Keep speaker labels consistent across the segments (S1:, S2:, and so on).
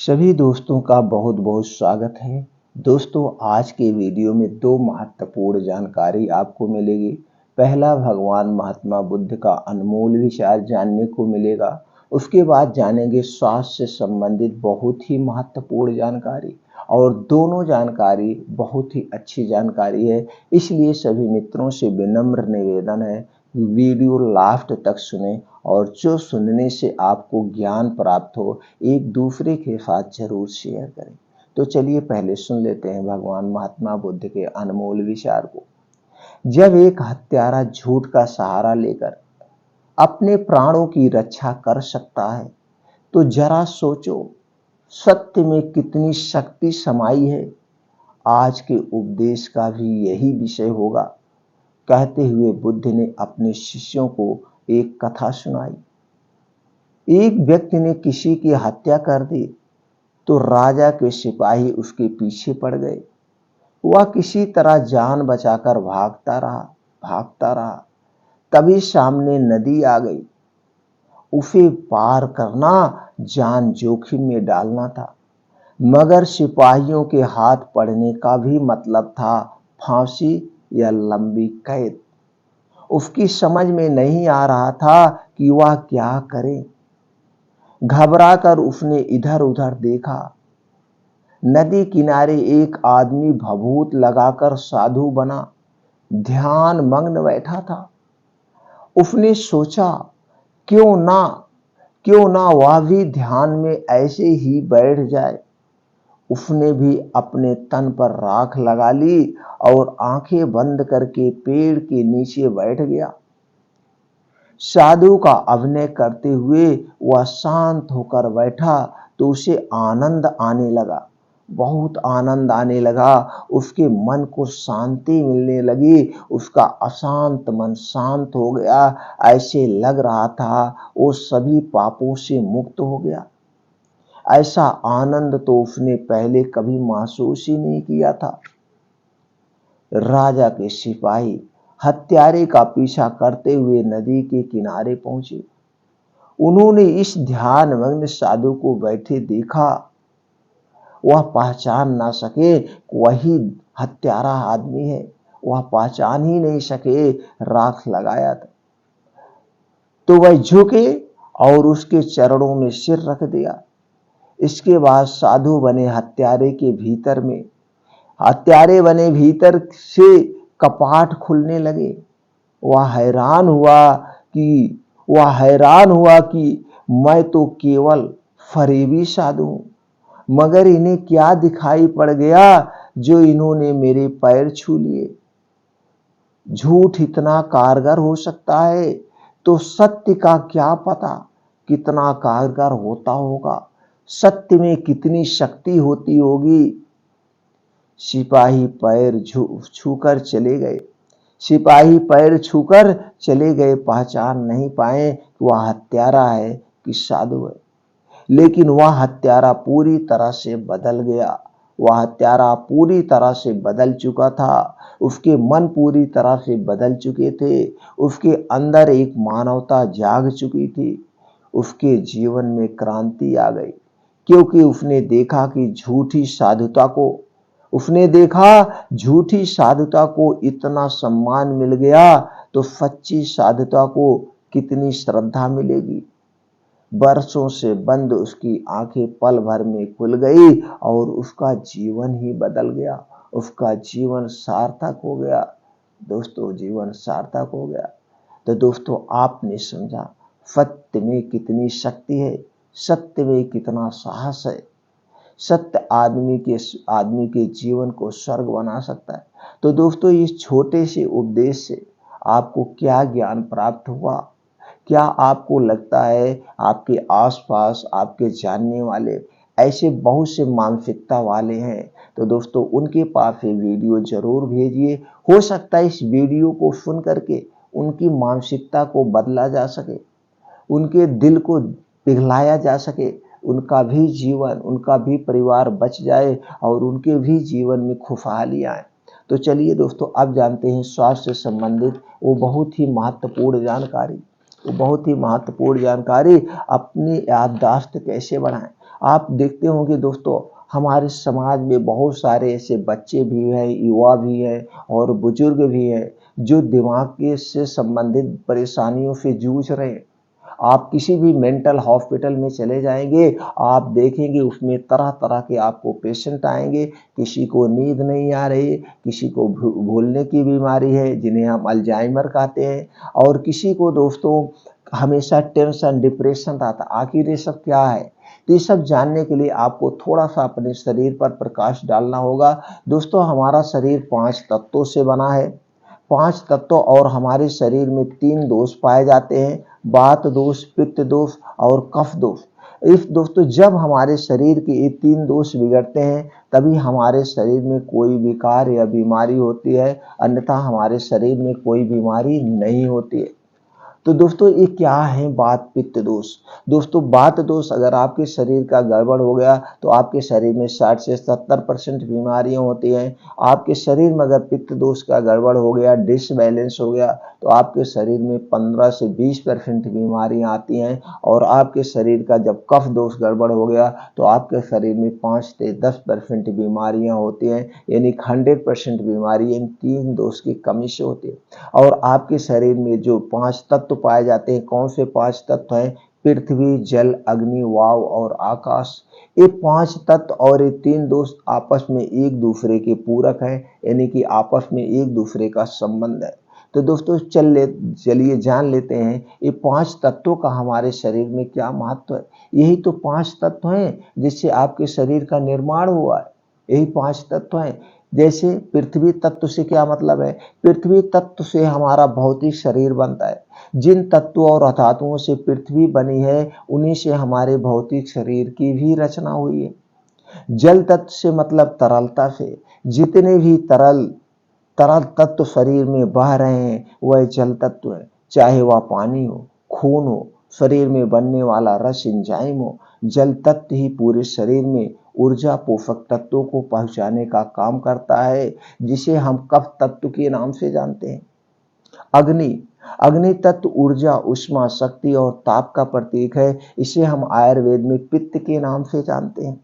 S1: सभी दोस्तों का बहुत बहुत स्वागत है। दोस्तों, आज के वीडियो में दो महत्वपूर्ण जानकारी आपको मिलेगी। पहला, भगवान महात्मा बुद्ध का अनमोल विचार जानने को मिलेगा। उसके बाद जानेंगे स्वास्थ्य से संबंधित बहुत ही महत्वपूर्ण जानकारी, और दोनों जानकारी बहुत ही अच्छी जानकारी है। इसलिए सभी मित्रों से विनम्र निवेदन है, वीडियो लास्ट तक सुने और जो सुनने से आपको ज्ञान प्राप्त हो एक दूसरे के साथ जरूर शेयर करें। तो चलिए पहले सुन लेते हैं भगवान महात्मा बुद्ध के अनमोल विचार को। जब एक हत्यारा झूठ का सहारा लेकर अपने प्राणों की रक्षा कर सकता है तो जरा सोचो सत्य में कितनी शक्ति समाई है। आज के उपदेश का भी यही विषय होगा। कहते हुए बुद्ध ने अपने शिष्यों को एक कथा सुनाई। एक व्यक्ति ने किसी की हत्या कर दी तो राजा के सिपाही उसके पीछे पड़ गए। वह किसी तरह जान बचाकर भागता रहा। तभी सामने नदी आ गई। उसे पार करना जान जोखिम में डालना था, मगर सिपाहियों के हाथ पड़ने का भी मतलब था फांसी या लंबी कैद। उसकी समझ में नहीं आ रहा था कि वह क्या करे। घबराकर उसने इधर उधर देखा। नदी किनारे एक आदमी भभूत लगाकर साधु बना ध्यान मग्न बैठा था। उसने सोचा क्यों ना वह भी ध्यान में ऐसे ही बैठ जाए। उसने भी अपने तन पर राख लगा ली और आंखें बंद करके पेड़ के नीचे बैठ गया। साधु का अभिनय करते हुए वह शांत होकर बैठा तो उसे आनंद आने लगा, बहुत आनंद आने लगा। उसके मन को शांति मिलने लगी। उसका अशांत मन शांत हो गया। ऐसे लग रहा था वो सभी पापों से मुक्त हो गया। ऐसा आनंद तो उसने पहले कभी महसूस ही नहीं किया था। राजा के सिपाही हत्यारे का पीछा करते हुए नदी के किनारे पहुंचे। उन्होंने इस ध्यान मग्न साधु को बैठे देखा। वह पहचान ना सके वही हत्यारा आदमी है। वह पहचान ही नहीं सके, राख लगाया था। तो वह झुके और उसके चरणों में सिर रख दिया। इसके बाद साधु बने हत्यारे बने भीतर से कपाट खुलने लगे। वह हैरान हुआ कि मैं तो केवल फरेबी साधु हूं, मगर इन्हें क्या दिखाई पड़ गया जो इन्होंने मेरे पैर छू लिए। झूठ इतना कारगर हो सकता है तो सत्य का क्या पता कितना कारगर होता होगा। सत्य में कितनी शक्ति होती होगी। सिपाही पैर छूकर चले गए। पहचान नहीं पाए कि वह हत्यारा है कि साधु है। लेकिन वह हत्यारा पूरी तरह से बदल गया। वह हत्यारा पूरी तरह से बदल चुका था। उसके मन पूरी तरह से बदल चुके थे। उसके अंदर एक मानवता जाग चुकी थी। उसके जीवन में क्रांति आ गई, क्योंकि उसने देखा झूठी साधुता को इतना सम्मान मिल गया तो सच्ची साधुता को कितनी श्रद्धा मिलेगी। बरसों से बंद उसकी आंखें पल भर में खुल गई और उसका जीवन ही बदल गया। उसका जीवन सार्थक हो गया। दोस्तों, जीवन सार्थक हो गया। तो दोस्तों, आपने समझा सत्य में कितनी शक्ति है, सत्य में कितना साहस है। सत्य आदमी के जीवन को स्वर्ग बना सकता है। तो दोस्तों, इस छोटे से उपदेश से आपको क्या ज्ञान प्राप्त हुआ? क्या आपको लगता है आपके आसपास आपके जानने वाले ऐसे बहुत से मानसिकता वाले हैं? तो दोस्तों, उनके पास ये वीडियो जरूर भेजिए। हो सकता है इस वीडियो को सुन करके उनकी मानसिकता को बदला जा सके, उनके दिल को पिघलाया जा सके, उनका भी जीवन, उनका भी परिवार बच जाए और उनके भी जीवन में खुशहाली आए। तो चलिए दोस्तों, अब जानते हैं स्वास्थ्य से संबंधित वो बहुत ही महत्वपूर्ण जानकारी। अपनी याददाश्त कैसे बढ़ाएं, आप देखते होंगे दोस्तों, हमारे समाज में बहुत सारे ऐसे बच्चे भी हैं, युवा भी हैं और बुजुर्ग भी हैं जो दिमाग के से संबंधित परेशानियों से जूझ रहे हैं। आप किसी भी मेंटल हॉस्पिटल में चले जाएंगे, आप देखेंगे उसमें तरह तरह के आपको पेशेंट आएंगे। किसी को नींद नहीं आ रही, किसी को भूलने की बीमारी है जिन्हें हम अल्जाइमर कहते हैं, और किसी को दोस्तों हमेशा टेंशन डिप्रेशन रहता। आखिर ये सब क्या है? तो ये सब जानने के लिए आपको थोड़ा सा अपने शरीर पर प्रकाश डालना होगा। दोस्तों, हमारा शरीर 5 तत्वों से बना है। 5 तत्व और हमारे शरीर में 3 दोष पाए जाते हैं, वात दोष, पित्त दोष और कफ दोष। इस दोस्तों, जब हमारे शरीर के ये 3 दोष बिगड़ते हैं तभी हमारे शरीर में कोई विकार या बीमारी होती है, अन्यथा हमारे शरीर में कोई बीमारी नहीं होती है। तो दोस्तों, ये क्या है वात पित्त दोष? दोस्तों, वात दोष अगर आपके शरीर का गड़बड़ हो गया तो आपके शरीर में 60 से 70% बीमारियां होती हैं। आपके शरीर में अगर पित्त दोष का गड़बड़ हो गया, डिसबैलेंस हो गया, तो आपके शरीर में 15 से 20% बीमारियां आती हैं। और आपके शरीर का जब कफ दोष गड़बड़ हो गया तो आपके शरीर में 5 से 10% बीमारियां होती हैं। यानी 100% बीमारी इन 3 दोष की कमी से होती है। और आपके शरीर में जो 5 तत्व पाए जाते हैं, कौन से 5 तत्व हैं? पृथ्वी, जल, अग्नि, वायु और आकाश। ये 5 तत्व और ये 3 दोस्त आपस में एक दूसरे के पूरक हैं, यानी कि आपस में एक दूसरे का संबंध है। तो दोस्तों, चलिए जान लेते हैं ये 5 तत्वों का हमारे शरीर में क्या महत्व है। यही तो 5 तत्व हैं जिससे आपके शरीर का निर्माण हुआ है। यही 5 तत्व हैं। जैसे पृथ्वी तत्व से क्या मतलब है? पृथ्वी तत्व से हमारा भौतिक शरीर बनता है। जिन तत्वों और धातुओं से पृथ्वी बनी है उन्हीं से हमारे भौतिक शरीर की भी रचना हुई है। जल तत्व से मतलब तरलता से। जितने भी तरल तरल तत्व शरीर में बह रहे हैं वह जल तत्व है, चाहे वह पानी हो, खून हो, शरीर में बनने वाला रस एंजाइम हो। जल तत्व ही पूरे शरीर में ऊर्जा पोषक तत्वों को पहुंचाने का काम करता है, जिसे हम कफ तत्व के नाम से जानते हैं। अग्नि अग्नि तत्व ऊर्जा, उष्मा, शक्ति और ताप का प्रतीक है। इसे हम आयुर्वेद में पित्त के नाम से जानते हैं।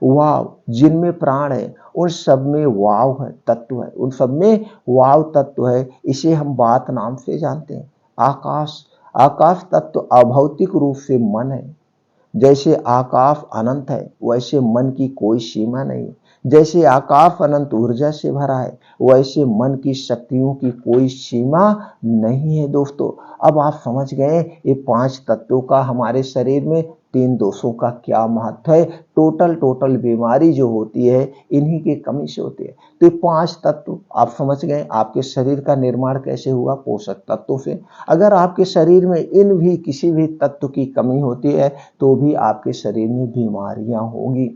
S1: वाव, जिनमें प्राण है उन सब में वाव है, तत्व है, उन सब में वाव तत्व है। इसे हम वात नाम से जानते हैं। आकाश आकाश तत्व अभौतिक रूप से मन है। जैसे आकाश अनंत है वैसे मन की कोई सीमा नहीं। जैसे आकाश अनंत ऊर्जा से भरा है वैसे मन की शक्तियों की कोई सीमा नहीं है। दोस्तों, अब आप समझ गए ये 5 तत्वों का हमारे शरीर में 3 दोषों का क्या महत्व है। टोटल बीमारी जो होती है इन्हीं की कमी से होती है। तो ये 5 तत्व आप समझ गए। आपके शरीर का निर्माण कैसे हुआ? पोषक तत्वों से। अगर आपके शरीर में इन भी किसी भी तत्व की कमी होती है तो भी आपके शरीर में बीमारियां होंगी।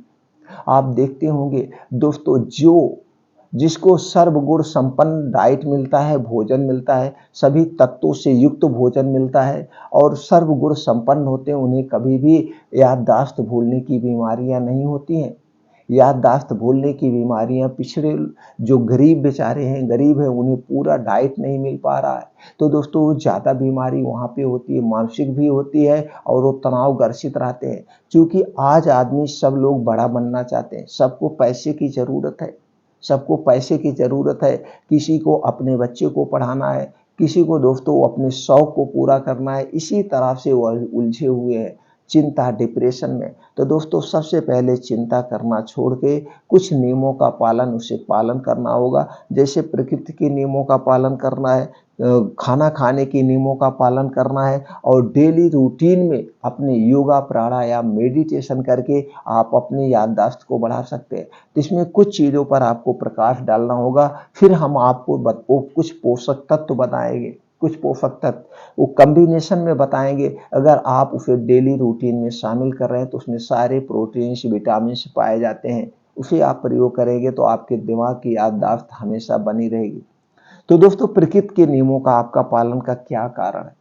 S1: आप देखते होंगे दोस्तों, जिसको सर्वगुण संपन्न डाइट मिलता है, भोजन मिलता है, सभी तत्वों से युक्त भोजन मिलता है और सर्वगुण संपन्न होते हैं, उन्हें कभी भी याददाश्त भूलने की बीमारियां नहीं होती हैं। याददाश्त भूलने की बीमारियां पिछड़े जो गरीब बेचारे हैं, गरीब हैं, उन्हें पूरा डाइट नहीं मिल पा रहा है, तो दोस्तों ज़्यादा बीमारी वहाँ पे होती है, मानसिक भी होती है और वो तनाव ग्रसित रहते हैं। क्योंकि आज आदमी सब लोग बड़ा बनना चाहते हैं, सबको पैसे की ज़रूरत है, सबको पैसे की ज़रूरत है। किसी को अपने बच्चे को पढ़ाना है, किसी को दोस्तों अपने शौक को पूरा करना है। इसी तरह से वह उलझे हुए हैं चिंता, डिप्रेशन में। तो दोस्तों, सबसे पहले चिंता करना छोड़ के कुछ नियमों का पालन उसे पालन करना होगा। जैसे प्रकृति के नियमों का पालन करना है, खाना खाने के नियमों का पालन करना है और डेली रूटीन में अपने योगा, प्राणायाम, मेडिटेशन करके आप अपनी याददाश्त को बढ़ा सकते हैं। तो इसमें कुछ चीज़ों पर आपको प्रकाश डालना होगा। फिर हम आपको कुछ पोषक तत्व बताएंगे, कुछ पोषक तत्व वो कॉम्बिनेशन में बताएंगे। अगर आप उसे डेली रूटीन में शामिल कर रहे हैं तो उसमें सारे प्रोटीन्स, विटामिन पाए जाते हैं। उसे आप प्रयोग करेंगे तो आपके दिमाग की याददाश्त हमेशा बनी रहेगी। तो दोस्तों, प्रकृति के नियमों का आपका पालन का क्या कारण है?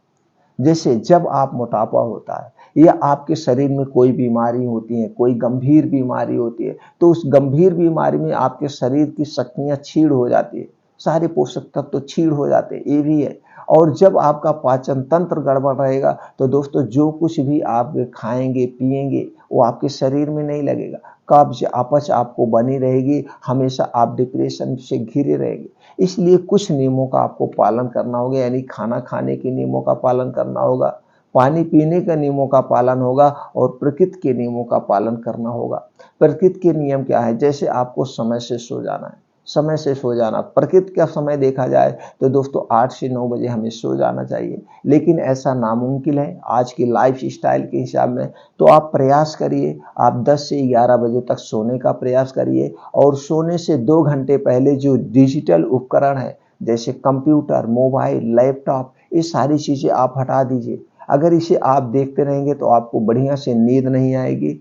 S1: जैसे जब आप मोटापा होता है या आपके शरीर में कोई बीमारी होती है, कोई गंभीर बीमारी होती है, तो उस गंभीर बीमारी में आपके शरीर की शक्तियां छीड़ हो जाती है, सारे पोषक तत्व तो छीड़ हो जाते हैं, ये भी है। और जब आपका पाचन तंत्र गड़बड़ रहेगा तो दोस्तों, जो कुछ भी आप खाएंगे पिएंगे वो आपके शरीर में नहीं लगेगा। कब्ज अपच आपको बनी रहेगी, हमेशा आप डिप्रेशन से घिरे रहेंगे। इसलिए कुछ नियमों का आपको पालन करना होगा, यानी खाना खाने के नियमों का पालन करना होगा, पानी पीने के नियमों का पालन होगा और प्रकृति के नियमों का पालन करना होगा। प्रकृति के नियम क्या है? जैसे आपको समय से सो जाना है, समय से सो जाना। प्रकृति का समय देखा जाए तो दोस्तों 8 से 9 बजे हमें सो जाना चाहिए, लेकिन ऐसा नामुमकिन है आज की लाइफ स्टाइल के हिसाब में। तो आप प्रयास करिए, आप 10 से 11 बजे तक सोने का प्रयास करिए और सोने से 2 घंटे पहले जो डिजिटल उपकरण है जैसे कंप्यूटर, मोबाइल, लैपटॉप, ये सारी चीज़ें आप हटा दीजिए। अगर इसे आप देखते रहेंगे तो आपको बढ़िया से नींद नहीं आएगी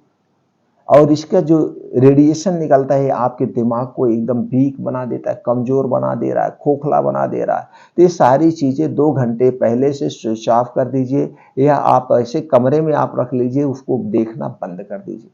S1: और इसका जो रेडिएशन निकलता है आपके दिमाग को एकदम वीक बना देता है, कमज़ोर बना दे रहा है, खोखला बना दे रहा है। तो ये सारी चीज़ें 2 घंटे पहले से स्विच ऑफ कर दीजिए या आप ऐसे कमरे में आप रख लीजिए, उसको देखना बंद कर दीजिए।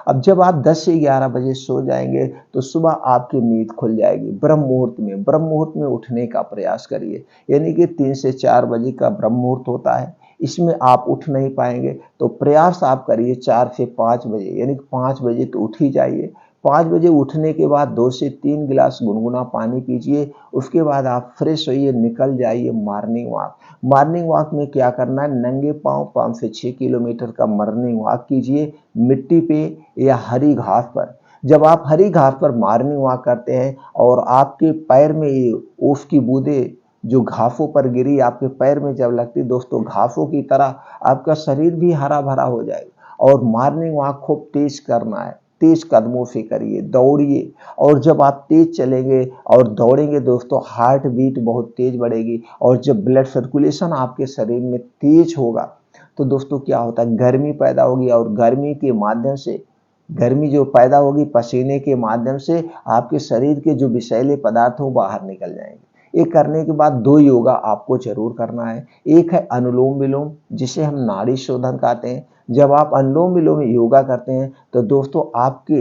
S1: अब जब आप 10 से 11 बजे सो जाएंगे तो सुबह आपकी नींद खुल जाएगी। ब्रह्म मुहूर्त में उठने का प्रयास करिए, यानी कि 3 से 4 बजे का ब्रह्म मुहूर्त होता है, इसमें आप उठ नहीं पाएंगे तो प्रयास आप करिए 4 से 5 बजे, यानी कि 5 बजे तो उठ ही जाइए। 5 बजे उठने के बाद 2 से 3 गिलास गुनगुना पानी पीजिए, उसके बाद आप फ्रेश होइए, निकल जाइए मॉर्निंग वॉक। मॉर्निंग वॉक में क्या करना है? नंगे पाँव 5 से 6 किलोमीटर का मॉर्निंग वॉक कीजिए, मिट्टी पे या हरी घास पर। जब आप हरी घास पर मॉर्निंग वॉक करते हैं और आपके पैर में ये ओस की बूंदें जो घासों पर गिरी आपके पैर में जब लगती, दोस्तों घासों की तरह आपका शरीर भी हरा भरा हो जाएगा। और मॉर्निंग वॉक खूब तेज करना है, तेज कदमों से करिए, दौड़िए। और जब आप तेज चलेंगे और दौड़ेंगे दोस्तों, हार्ट बीट बहुत तेज बढ़ेगी और जब ब्लड सर्कुलेशन आपके शरीर में तेज होगा तो दोस्तों क्या होता है? गर्मी पैदा होगी और गर्मी के माध्यम से, गर्मी जो पैदा होगी पसीने के माध्यम से, आपके शरीर के जो विषैले पदार्थ हो बाहर निकल जाएंगे। ये करने के बाद 2 योगा आपको जरूर करना है। एक है अनुलोम विलोम, जिसे हम नाड़ी शोधन कहते हैं। जब आप अनुलोम विलोम योगा करते हैं तो दोस्तों आपके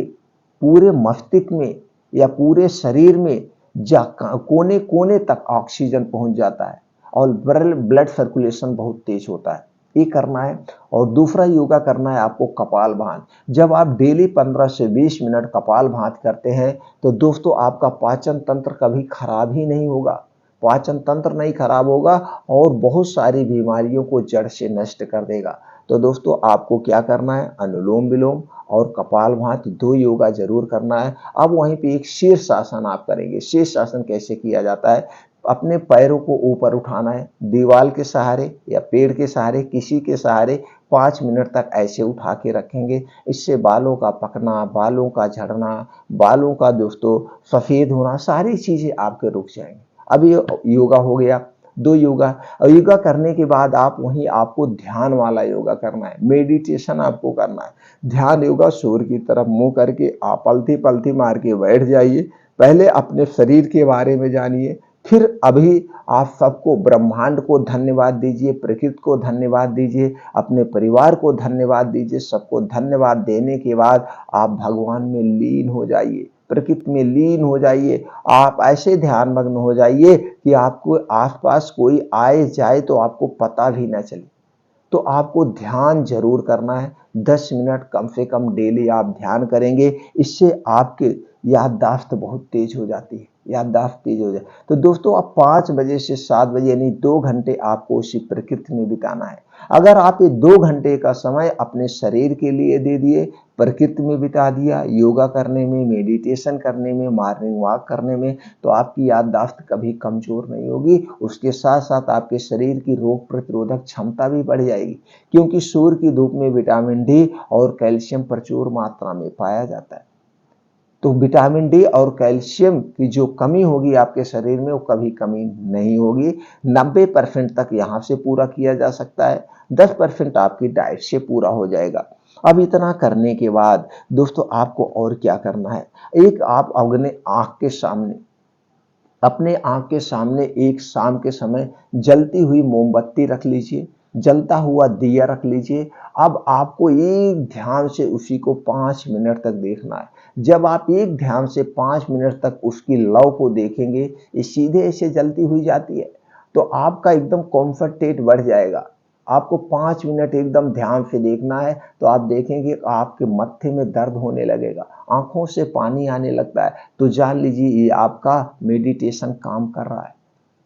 S1: पूरे मस्तिष्क में या पूरे शरीर में कोने कोने तक ऑक्सीजन पहुंच जाता है और ब्लड सर्कुलेशन बहुत तेज होता है। ये करना है। और दूसरा योगा करना है आपको कपालभाति। जब आप डेली 15 से 20 मिनट कपालभाति करते हैं तो दोस्तों आपका पाचन तंत्र कभी खराब ही नहीं होगा, पाचन तंत्र नहीं खराब होगा और बहुत सारी बीमारियों को जड़ से नष्ट कर देगा। तो दोस्तों आपको क्या करना है? अनुलोम विलोम और कपालभाति 2 योगा जरूर करना है। अब वहीं पे एक शीर्षासन आप करेंगे। शीर्षासन कैसे किया जाता है? अपने पैरों को ऊपर उठाना है, दीवार के सहारे या पेड़ के सहारे, किसी के सहारे 5 मिनट तक ऐसे उठा के रखेंगे। इससे बालों का पकना, बालों का झड़ना, बालों का दोस्तों सफ़ेद होना, सारी चीज़ें आपके रुक जाएंगी। अब ये योगा हो गया, 2 योगा। और योगा करने के बाद आप वहीं आपको ध्यान वाला योगा करना है, मेडिटेशन आपको करना है। ध्यान योगा सूर्य की तरफ मुंह करके आप पलथी पलथी मार के बैठ जाइए। पहले अपने शरीर के बारे में जानिए, फिर अभी आप सबको, ब्रह्मांड को धन्यवाद दीजिए, प्रकृति को धन्यवाद दीजिए, अपने परिवार को धन्यवाद दीजिए। सबको धन्यवाद देने के बाद आप भगवान में लीन हो जाइए, प्रकृति में लीन हो जाइए। आप ऐसे ध्यान मग्न हो जाइए कि आपको आसपास कोई आए जाए तो आपको पता भी न चले। तो आपको ध्यान जरूर करना है। 10 मिनट कम से कम डेली आप ध्यान करेंगे, इससे आपके याददाश्त बहुत तेज हो जाती है, याददाश्त तेज हो जाए। तो दोस्तों आप 5 बजे से 7 बजे यानी 2 घंटे आपको उसी प्रकृति में बिताना है। अगर आप ये 2 घंटे का समय अपने शरीर के लिए दे दिए, प्रकृति में बिता दिया, योगा करने में, मेडिटेशन करने में, मॉर्निंग वॉक करने में, तो आपकी याददाश्त कभी कमजोर नहीं होगी। उसके साथ साथ आपके शरीर की रोग प्रतिरोधक क्षमता भी बढ़ जाएगी, क्योंकि सूर्य की धूप में विटामिन डी और कैल्शियम प्रचुर मात्रा में पाया जाता है। तो विटामिन डी और कैल्शियम की जो कमी होगी आपके शरीर में, वो कभी कमी नहीं होगी। 90% तक यहाँ से पूरा किया जा सकता है, 10% आपकी डाइट से पूरा हो जाएगा। अब इतना करने के बाद दोस्तों आपको और क्या करना है? एक आप अपने आँख के सामने एक शाम के समय जलती हुई मोमबत्ती रख लीजिए, जलता हुआ दिया रख लीजिए। अब आपको एक ध्यान से उसी को 5 मिनट तक देखना है। जब आप एक ध्यान से 5 मिनट तक उसकी लौ को देखेंगे, ये सीधे ऐसे जलती हुई जाती है, तो आपका एकदम कॉन्फिडेंट बढ़ जाएगा। आपको 5 मिनट एकदम ध्यान से देखना है, तो आप देखेंगे आपके मत्थे में दर्द होने लगेगा, आंखों से पानी आने लगता है, तो जान लीजिए ये आपका मेडिटेशन काम कर रहा है,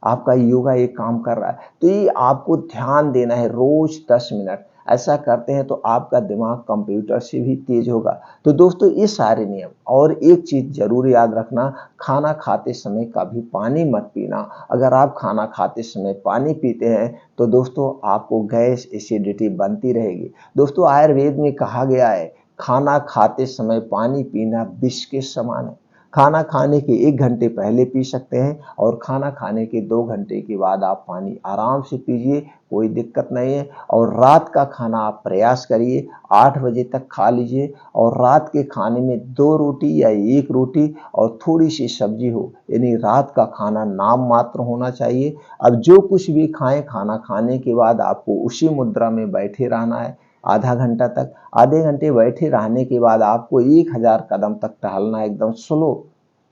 S1: आपका योगा ये काम कर रहा है। तो ये आपको ध्यान देना है रोज 10 मिनट। ऐसा करते हैं तो आपका दिमाग कंप्यूटर से भी तेज होगा। तो दोस्तों ये सारे नियम, और एक चीज जरूर याद रखना, खाना खाते समय कभी पानी मत पीना। अगर आप खाना खाते समय पानी पीते हैं तो दोस्तों आपको गैस एसिडिटी बनती रहेगी। दोस्तों आयुर्वेद में कहा गया है खाना खाते समय पानी पीना विष के समान है। खाना खाने के 1 घंटे पहले पी सकते हैं और खाना खाने के 2 घंटे के बाद आप पानी आराम से पीजिए, कोई दिक्कत नहीं है। और रात का खाना आप प्रयास करिए 8 बजे तक खा लीजिए, और रात के खाने में 2 रोटी या 1 रोटी और थोड़ी सी सब्जी हो, यानी रात का खाना नाम मात्र होना चाहिए। अब जो कुछ भी खाएं, खाना खाने के बाद आपको उसी मुद्रा में बैठे रहना है आधा घंटा तक। आधे घंटे बैठे रहने के बाद आपको 1000 कदम तक टहलना है, एकदम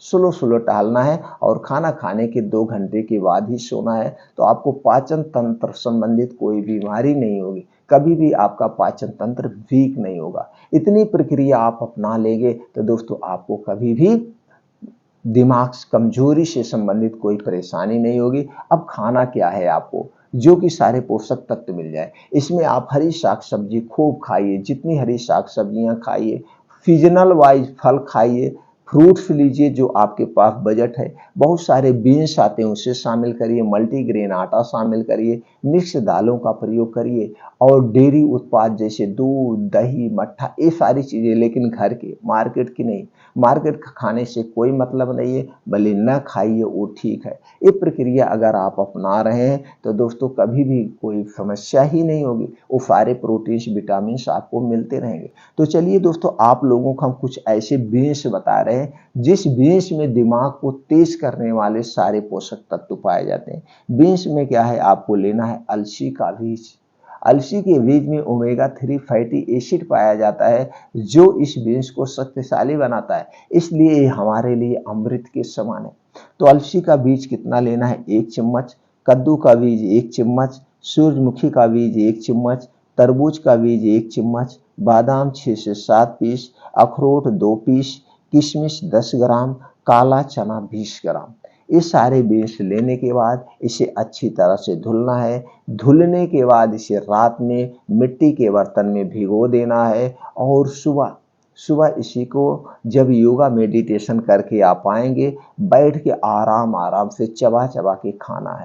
S1: स्लो टहलना है, और खाना खाने के 2 घंटे के बाद ही सोना है। तो आपको पाचन तंत्र संबंधित कोई बीमारी नहीं होगी, कभी भी आपका पाचन तंत्र वीक नहीं होगा। इतनी प्रक्रिया आप अपना लेंगे तो दोस्तों आपको कभी भी दिमाग कमजोरी से संबंधित कोई परेशानी नहीं होगी। अब खाना क्या है, आपको जो कि सारे पोषक तत्व मिल जाए। इसमें आप हरी साग सब्जी खूब खाइए, जितनी हरी साग सब्जियां खाइए, सीजनल वाइज फल खाइए, फ्रूट्स लीजिए जो आपके पास बजट है। बहुत सारे बीन्स आते हैं उसे शामिल करिए, मल्टीग्रेन आटा शामिल करिए, मिक्स दालों का प्रयोग करिए, और डेयरी उत्पाद जैसे दूध दही मट्ठा ये सारी चीजें, लेकिन घर के, मार्केट की नहीं। मार्केट का खाने से कोई मतलब नहीं है, भले न खाइए वो ठीक है। ये प्रक्रिया अगर आप अपना रहे हैं तो दोस्तों कभी भी कोई समस्या ही नहीं होगी, वो सारे प्रोटीन्स विटामिन आपको मिलते रहेंगे। तो चलिए दोस्तों, आप लोगों को हम कुछ ऐसे बीन्स बता रहे हैं जिस बीन्स में दिमाग को तेज करने वाले सारे पोषक तत्व पाए जाते हैं। बीन्स में क्या है, आपको लेना है अलसी का बीज। अलसी के बीज में ओमेगा 3 फैटी एसिड पाया जाता है, जो इस बीन्स को शक्तिशाली बनाता है, इसलिए ये हमारे लिए अमृत के समान है। तो अलसी का बीज कितना लेना है, 1 चम्मच, कद्दू का बीज 1 चम्मच, सूरजमुखी का बीज 1 चम्मच, तरबूज का बीज 1 चम्मच, बादाम 6 से 7 पीस, अखरोट 2 पीस, किशमिश 10 ग्राम, काला चना 20 ग्राम। ये सारे बीन्स लेने के बाद इसे अच्छी तरह से धुलना है। धुलने के बाद इसे रात में मिट्टी के बर्तन में भिगो देना है, और सुबह सुबह इसी को जब योगा मेडिटेशन करके आप आएंगे, बैठ के आराम आराम से चबा चबा के खाना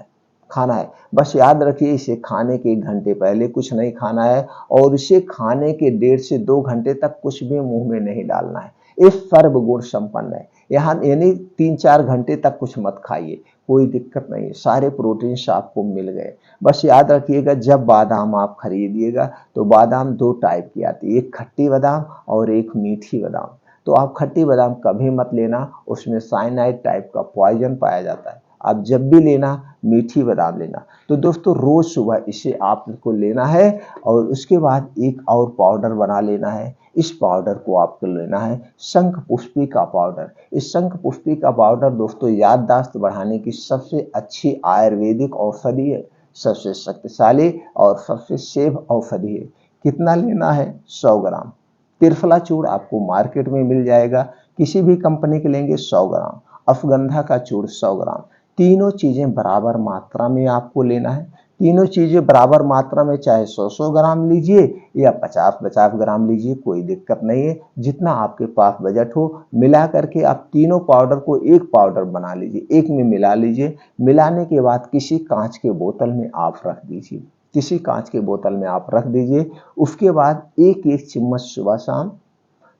S1: है। बस याद रखिए इसे खाने के 1 घंटे पहले कुछ नहीं खाना है, और इसे खाने के 1.5 से 2 घंटे तक कुछ भी मुंह में नहीं डालना है। ये सर्वगुण संपन्न है, यहाँ यानी 3-4 घंटे तक कुछ मत खाइए, कोई दिक्कत नहीं है, सारे प्रोटीन्स आपको मिल गए। बस याद रखिएगा जब बादाम आप खरीदिएगा तो बादाम 2 टाइप की आती है, एक खट्टी बादाम और एक मीठी बादाम। तो आप खट्टी बादाम कभी मत लेना, उसमें साइनाइड टाइप का पॉइजन पाया जाता है। आप जब भी लेना मीठी बादाम लेना। तो दोस्तों रोज सुबह इसे आपको लेना है, और उसके बाद एक और पाउडर बना लेना है। इस पाउडर को आपको लेना है शंख पुष्पी का पाउडर। इस शंख पुष्पी का पाउडर दोस्तों याददाश्त बढ़ाने की सबसे अच्छी आयुर्वेदिक औषधि है, सबसे शक्तिशाली और सबसे सेफ औषधि है। कितना लेना है, 100 ग्राम। त्रिफला चूर्ण आपको मार्केट में मिल जाएगा, किसी भी कंपनी के लेंगे 100 ग्राम। अश्वगंधा का चूर्ण 100 ग्राम। तीनों चीजें बराबर मात्रा में आपको लेना है। तीनों चीजें बराबर मात्रा में, चाहे 100-100 ग्राम लीजिए या 50-50 ग्राम लीजिए, कोई दिक्कत नहीं है। जितना आपके पास बजट हो मिला करके आप तीनों पाउडर को एक पाउडर बना लीजिए, एक में मिला लीजिए। मिलाने के बाद किसी कांच के बोतल में आप रख दीजिए, किसी कांच के बोतल में आप रख दीजिए। उसके बाद एक एक चम्मच सुबह शाम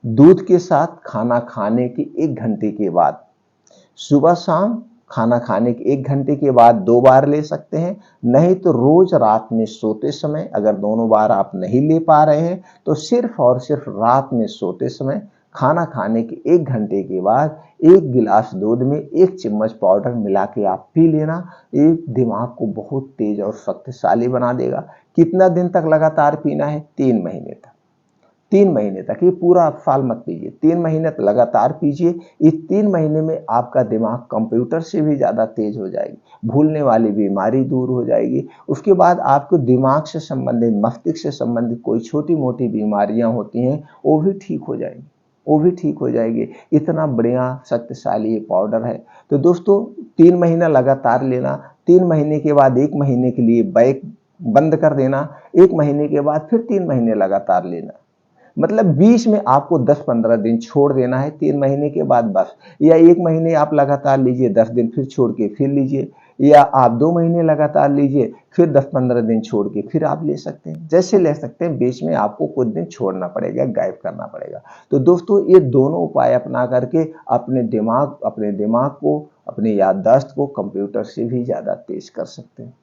S1: दूध के साथ खाना खाने के 1 घंटे के बाद, सुबह शाम खाना खाने के 1 घंटे के बाद 2 बार ले सकते हैं। नहीं तो रोज रात में सोते समय, अगर दोनों बार आप नहीं ले पा रहे हैं तो सिर्फ और सिर्फ रात में सोते समय खाना खाने के 1 घंटे के बाद 1 गिलास दूध में 1 चम्मच पाउडर मिला के आप पी लेना। ये दिमाग को बहुत तेज और शक्तिशाली बना देगा। कितना दिन तक लगातार पीना है, 3 महीने तक। 3 महीने तक, ये पूरा साल मत पीजिए, 3 महीने तक लगातार पीजिए। इस 3 महीने में आपका दिमाग कंप्यूटर से भी ज़्यादा तेज हो जाएगी, भूलने वाली बीमारी दूर हो जाएगी। उसके बाद आपको दिमाग से संबंधित, मस्तिष्क से संबंधित कोई छोटी-मोटी बीमारियां होती हैं, वो भी ठीक हो जाएगी, वो भी ठीक हो जाएगी। इतना बढ़िया शक्तिशाली ये पाउडर है। तो दोस्तों 3 महीना लगातार लेना, 3 महीने के बाद 1 महीने के लिए बैक बंद कर देना, 1 महीने के बाद फिर 3 महीने लगातार लेना। मतलब बीच में आपको 10-15 दिन छोड़ देना है, 3 महीने के बाद बस। या 1 महीने आप लगातार लीजिए, 10 दिन फिर छोड़ के फिर लीजिए, या आप 2 महीने लगातार लीजिए, फिर 10-15 दिन छोड़ के फिर आप ले सकते हैं। जैसे ले सकते हैं, बीच में आपको कुछ दिन छोड़ना पड़ेगा, गायब करना पड़ेगा। तो दोस्तों ये दोनों उपाय अपना करके अपने दिमाग को, अपने याददाश्त को कंप्यूटर से भी ज़्यादा तेज कर सकते हैं।